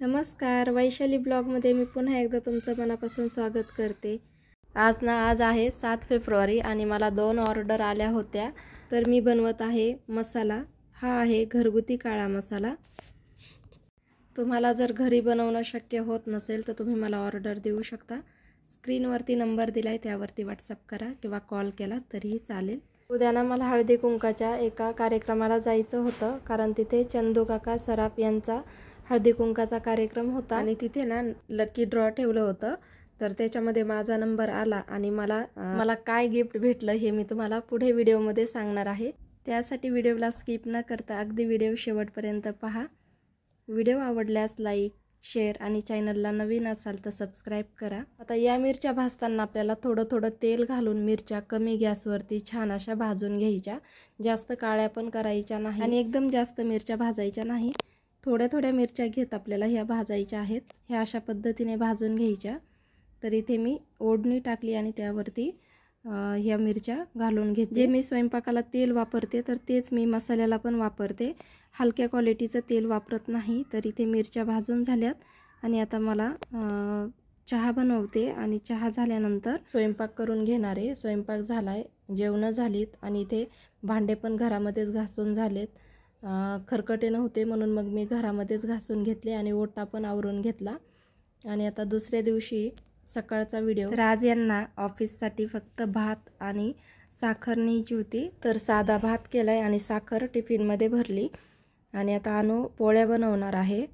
नमस्कार, वैशाली ब्लॉगमध्ये मी पुन्हा एकदा तुमचं मनापासून स्वागत करते। आज आहे 7 फेब्रुवारी आणि मला 2 ऑर्डर आल्या होत्या। तर मी बनवत आहे मसाला। हा आहे घरगुती काळा मसाला। तुम्हाला जर घरी बनवणं शक्य होत नसेल तर तुम्ही मला ऑर्डर देऊ शकता। स्क्रीनवरती नंबर दिलाय त्यावरती व्हॉट्सअप करा किंवा कॉल केला तरीही चालेल। उद्या ना मला हळदी कुंकाच्या एका कार्यक्रमाला जायचं होतं, कारण तिथे चंदू काका सराफ यांचा हळदी कुंकाचा कार्यक्रम होता आणि तिथे ना लकी ड्रॉ ठेवलं होतं। तर त्याच्यामध्ये माझा नंबर आला आणि मला काय गिफ्ट भेटलं हे मी तुम्हाला पुढे व्हिडिओमध्ये सांगणार आहे। त्यासाठी व्हिडिओला स्किप न करता अगदी व्हिडिओ शेवटपर्यंत पहा। व्हिडिओ आवडल्यास लाईक, शेअर आणि चॅनलला नवीन असाल तर सबस्क्राइब करा। आता या मिरच्या भाजताना आपल्याला थोडं तेल घालून मिरच्या कमी गॅसवरती छान अशा भाजून घ्यायच्या। जास्त काळ्या पण करायच्या नाही आणि एकदम जास्त मिरच्या भाजायच्या नाही। थोड्या मिरच्या घेत आपल्याला ह्या भाजायच्या आहेत। ह्या अशा पद्धतीने भाजून घ्यायच्या। तर इथे मी ओढणी टाकली आणि त्यावरती ह्या मिरच्या घालून घेतले। जे मी स्वयंपाकाला तेल वापरते तर तेच मी मसाल्याला पण वापरते। हलक्या क्वालिटीचं तेल वापरत नाही। तर इथे मिरच्या भाजून झाल्यात आणि आता मला चहा बनवते आणि चहा झाल्यानंतर स्वयंपाक करून घेणार आहे। स्वयंपाक झालाय, जेवण झालीत आणि इथे भांडे पण घरामध्येच घासून झालेत। खरकटे नव्हते म्हणून मग मी घरामध्येच घासून घेतले आणि ओटा पण आवरून घेतला। आणि आता दुसऱ्या दिवशी सकाळचा व्हिडिओ। तर आज यांना ऑफिससाठी फक्त भात आणि साखर न्यायची होती, तर साधा भात केलाय आणि साखर टिफिनमध्ये भरली आणि आता अनु पोळ्या बनवणार आहे।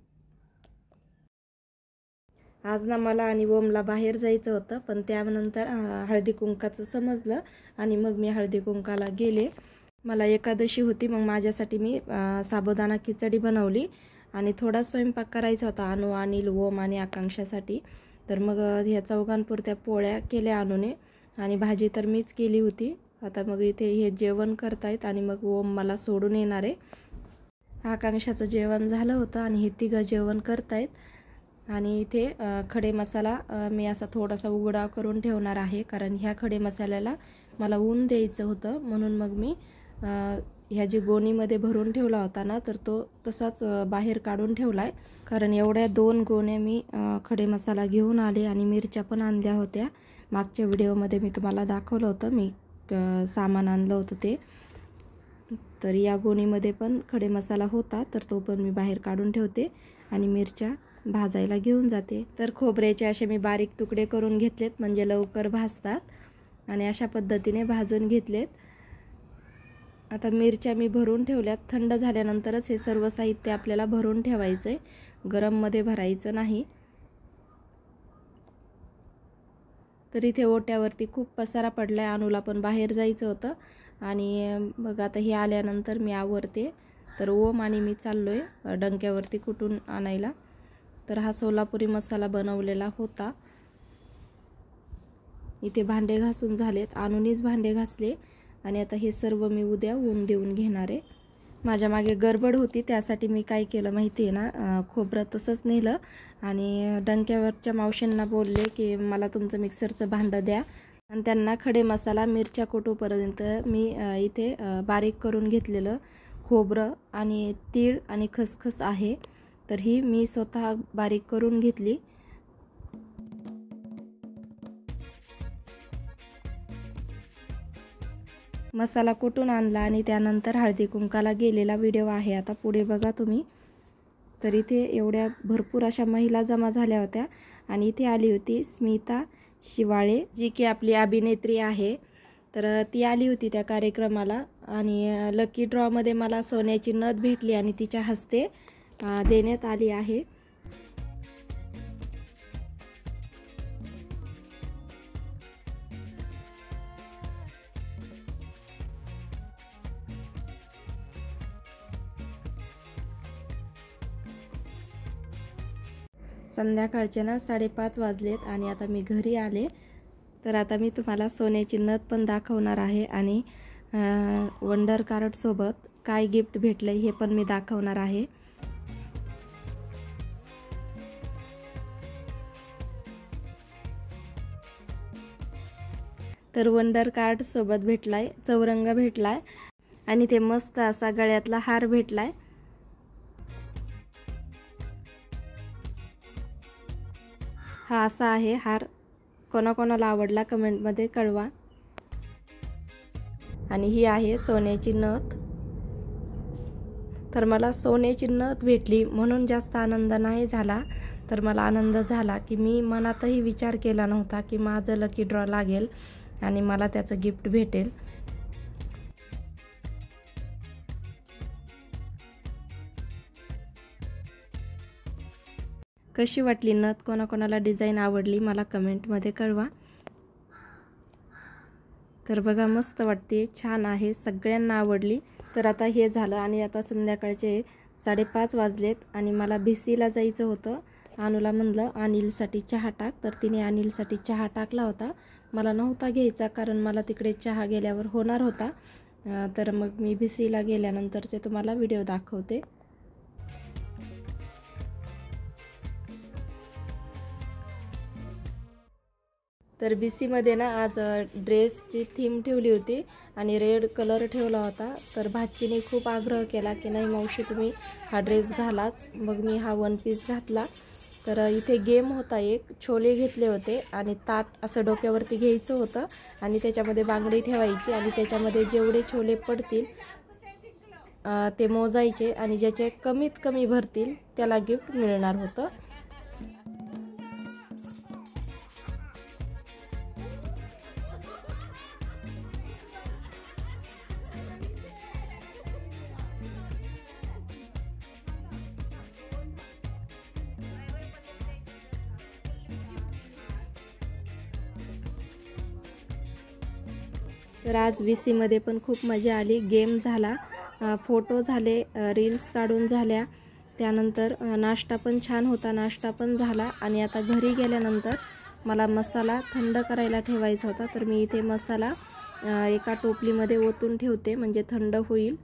आज ना मला आणि ओमला बाहेर जायचं होतं, पण त्यानंतर हळदी कुंकाचं समजलं आणि मग मी हळदी कुंकाला गेले। मला एकादशी होती, मग माझ्यासाठी मी साबुदाणा खिचडी बनवली आणि थोडा स्वयंपाक करायचा होता अनु, अनिल, ओम आणि आकांक्षासाठी। तर मग ह्या चौघांपुरत्या पोळ्या केल्या अनुने आणि भाजी तर मीच केली होती। आता मग इथे हे जेवण करतायत आणि मग ओम मला सोडून येणार आहे। आकांक्षाचं जेवण झालं होतं आणि हे तिघं जेवण करतायत। आणि इथे खडे मसाला मी असा थोडासा उघडा करून ठेवणार आहे, कारण ह्या खडे मसाल्याला मला ऊन द्यायचं होतं, म्हणून मग मी ह्या जी गोणीमध्ये भरून ठेवला होता ना तर तो तसाच बाहेर काढून ठेवलाय। कारण एवढ्या 2 गोण्या मी खडे मसाला घेऊन आले आणि मिरच्या पण आणल्या होत्या। मागच्या व्हिडिओमध्ये मी तुम्हाला दाखवलं होतं मी सामान आणलं होतं ते। तर या गोणीमध्ये पण खडे मसाला होता, तर तो पण मी बाहेर काढून ठेवते आणि मिरच्या भाजायला घेऊन जाते। तर खोबऱ्याचे असे मी बारीक तुकडे करून घेतलेत, म्हणजे लवकर भाजतात आणि अशा पद्धतीने भाजून घेतलेत। आता मिरच्या मी भरून ठेवल्यात। थंड झाल्यानंतरच हे सर्व साहित्य आपल्याला भरून ठेवायचंय, गरममध्ये भरायचं नाही। तर इथे ओट्यावरती खूप पसारा पडलाय, अनुला पण बाहेर जायचं होतं आणि मग आता हे आल्यानंतर मी आवरते। तर ओम आणि मी चाललोय डंक्यावरती कुटून आणायला। तर हा सोलापुरी मसाला बनवलेला होता। इथे भांडे घासून झालेत, अनुनीच भांडे घासले आणि आता हे सर्व मी उद्या ऊन देऊन घेणार आहे। माझ्या मागे गडबड होती, त्यासाठी मी काय केलं माहिती आहे ना, खोबरं तसंच नेलं आणि डंक्यावरच्या मावशींना बोलले की मला तुमचं मिक्सरचं भांडं द्या आणि त्यांना खडे मसाला मिरच्या कुटूपर्यंत मी इथे बारीक करून घेतलेलं खोबरं आणि तीळ आणि खसखस आहे, तर ही मी स्वतः बारीक करून घेतली। मसाला कुटून आणला आणि त्यानंतर हळदी कुंकाला गेलेला व्हिडिओ आहे, आता पुढे बघा तुम्ही। तर इथे एवढ्या भरपूर अशा महिला जमा झाल्या होत्या आणि इथे आली होती स्मिता शिवाळे, जी की आपली अभिनेत्री आहे। तर ती आली होती त्या कार्यक्रमाला आणि लकी ड्रॉमध्ये मला सोन्याची नथ भेटली आणि तिच्या हस्ते देण्यात आली आहे। संध्याकाळचे ना 5:30 वाजलेत आणि आता मी घरी आले। तर आता मी तुम्हाला सोन्याची नथ पण दाखवणार आहे आणि वंडर कार्ड सोबत काय गिफ्ट भेटलंय हे पण मी दाखवणार आहे। तर वंडर कार्ड सोबत भेटलाय चौरंग भेटलाय आणि ते मस्त असा गळ्यातला हार भेटलाय। हा असा आहे हार. कोणाकोणाला आवडला कमेंटमध्ये कळवा. आणि ही आहे सोन्याची नथ. तर मला सोन्याची नथ भेटली म्हणून जास्त आनंद नाही झाला, तर मला आनंद झाला की मी मनातही विचार केला नव्हता की माझं लकी ड्रॉ लागेल आणि मला त्याचं गिफ्ट भेटेल. कशी वाटली नथ? कोणाकोणाला डिझाईन आवडली मला कमेंटमध्ये कळवा. तर बघा मस्त वाटते, छान आहे, सगळ्यांना आवडली. तर आता हे झालं आणि आता संध्याकाळचे 5:30 वाजलेत आणि मला भिसीला जायचं होतं. अनुला म्हणलं अनिलसाठी चहा टाक, तर तिने अनिलसाठी चहा टाकला होता. मला नव्हता घ्यायचा कारण मला तिकडे चहा गेल्यावर होणार होता. तर मग मी भिसीला गेल्यानंतरचे तुम्हाला व्हिडिओ दाखवते. तर BCमध्ये ना आज ड्रेसची थीम ठेवली होती आणि रेड कलर ठेवला होता. तर भाचीने खूप आग्रह केला की नाही मावशी तुम्ही हा ड्रेस घालाच. मग मी हा वन पीस घातला. तर इथे गेम होता, एक छोले घेतले होते आणि ताट असं डोक्यावरती घ्यायचं होतं आणि त्याच्यामध्ये बांगडी ठेवायची आणि त्याच्यामध्ये जेवढे छोले पडतील ते मोजायचे आणि ज्याचे कमीत कमी भरतील त्याला गिफ्ट मिळणार होतं. तर आज BCमध्ये पण खूप मजा आली. गेम झाला, फोटो झाले, रील्स काढून झाल्या, त्यानंतर नाश्ता पण छान होता, नाश्ता पण झाला. आणि आता घरी गेल्यानंतर मला मसाला थंड करायला ठेवायचा होता. तर मी इथे मसाला एका टोपलीमध्ये ओतून ठेवते म्हणजे थंड होईल.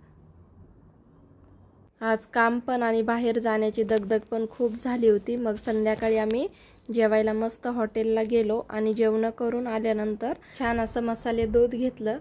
आज काम पण आणि बाहेर जाण्याची दगदग पण खूप झाली होती. मग संध्याकाळी आम्ही जेवायला मस्त हॉटेलला गेलो आणि जेवण करून आल्यानंतर छान असं मसाले दूध घेतलं.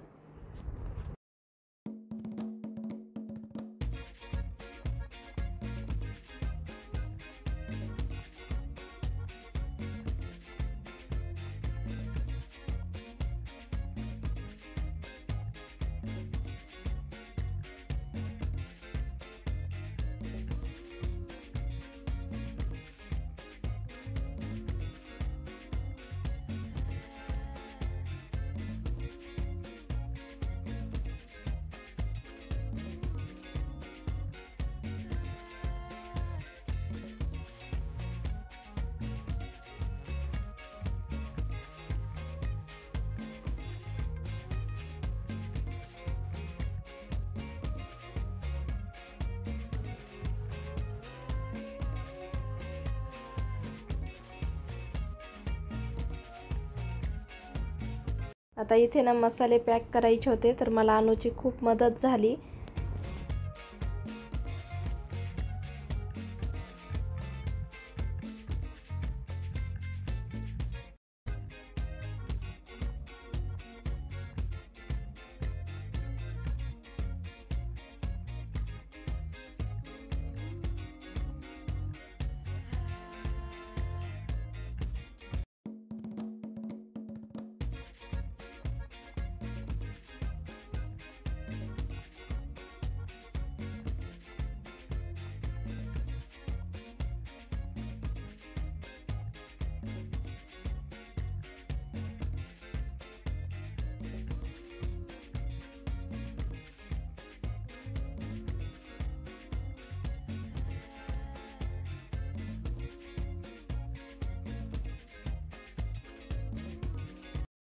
आता इथे ना मसाले पॅक करायचे होते, तर मला अनुची खूप मदत झाली.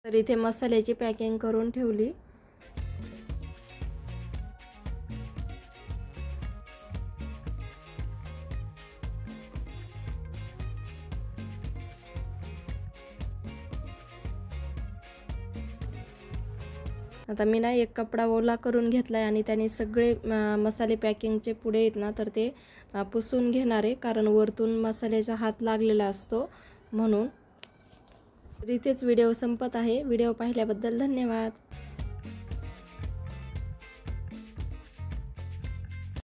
तर इथे मसाल्याची पॅकिंग करून ठेवली. आता मी ना एक कपडा ओला करून घेतलाय आणि त्याने सगळे मसाले पॅकिंगचे पुढे आहेत ना तर ते पुसून घेणार आहे, कारण वरतून मसाल्याचा हात लागलेला असतो म्हणून. इथेच व्हिडिओ संपत आहे. व्हिडिओ पाहिल्याबद्दल धन्यवाद.